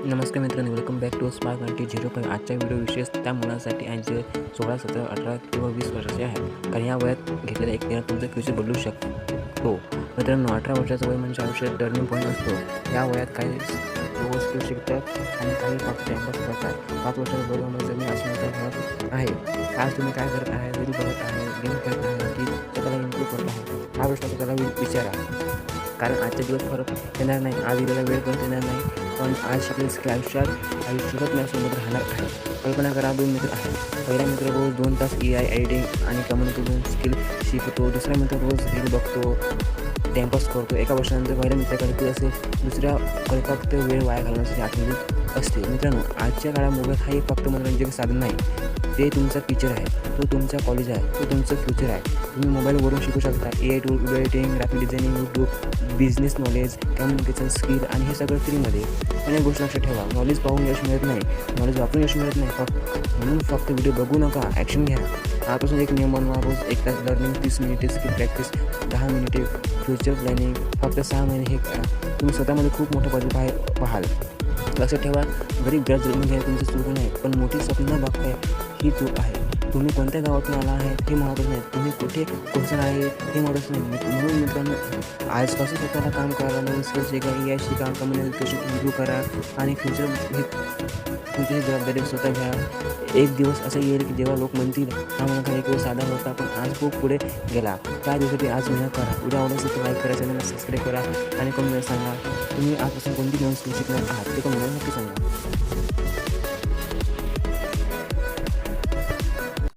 नमस्कार मित्रांनो, welcome back to smart 90.5. आजच्या व्हिडिओ विशेष त्या मुलांसाठी आणि जे 16, 17, 18 किंवा 20 वर्षाचे आहेत. कारण या वयात घेतलेला एक निर्णय तुमचं फ्युचर बदलू शकतो. मित्रांनो, 18 वर्षाचं वय म्हणजे आयुष्यात टर्निंग पॉईंट असतो. या वयात काही वस्तू शिकतात आणि काही फक्त टाइमपास करतात. 5 वर्षाच्या वयामध्ये जमीन आसमानाचा फरक आहे. आज तुम्ही काय करत आहे, रील बघत आहे, गेम खेळत आहे की स्वतःला इम्प्रूव्ह करत आहे, हा प्रश्न स्वतःला विचारा. कारण आजचा दिवस परत येणार नाही, आज दिलेला वेळ परत येणार नाही. पण आज शिकलेस की आयुष्यात माझ्यासोबत राहणार आहे. कल्पना करा, 2 मित्र आहेत. पहिला मित्र रोज 2 तास AI एडिटिंग आणि कम्युनिकेशन स्किल शिकतो. दुसरा मित्र रोज रील बघतो, टाइमपास करतो. एका वर्षानंतर पहिल्या मित्राकडे असेल, दुसऱ्याकडे फक्त वेळ वाया घालवण्यासाठी आठवण असते. मित्रांनो, आजच्या काळात मोबाईल हा एक फक्त मनोरंजक साधन नाही, ते तुमचा टीचर आहे, तो तुमचा कॉलेज आहे, तो तुमचं फ्युचर आहे. तुम्ही मोबाईलवरून शिकू शकता AI tool, video editing, graphic designing, YouTube, business knowledge, communication skill आणि हे सगळं फ्रीमध्ये. पण एक गोष्ट लक्षात ठेवा, नॉलेज पाहून यश मिळत नाही, नॉलेज वापरून यश मिळत नाही. म्हणून फक्त व्हिडिओ बघू नका, ॲक्शन घ्या. आजपासून एक नियम बनवा, रोज 1 तास लर्निंग, 30 मिनिटे स्किल प्रॅक्टिस, 10 मिनिटे फ्युचर प्लॅनिंग. फक्त 6 महिने हे करा, तुम्ही स्वतःमध्ये खूप मोठं बदल पाहाल. लक्षात ठेवा, गरीब घर जन्म घ्यायला तुमची चूक नाही, पण मोठी स्वप्न बघताय ही चूक आहे. तुम्ही कोणत्या गावातून आला आहे हे महत्त्वाचं नाही, तुम्ही कुठे पोहोचणार आहे हे महत्त्वाचं नाही. म्हणून मित्रांनो, आजपासून स्वतःला काम करा, नवीन स्किल्स शिका, AI शिका, कम्युनिकेशन इम्प्रूव्ह करा आणि फ्युचरची जबाबदारी स्वतः घ्या. एक दिवस असं येईल की जेव्हा लोक म्हणतील, हा माझा एक दिवस साधा होता पण आज खूप पुढे गेला. त्या दिवसासाठी आज मेहनत करा. व्हिडिओ आवडला तर लाईक करा, चॅनलला सबस्क्राईब करा आणि कमेंटमध्ये सांगा तुम्ही आजपासून कोणती नवीन स्किल शिकणार आहात ते कमेंटमध्ये नक्की सांगा.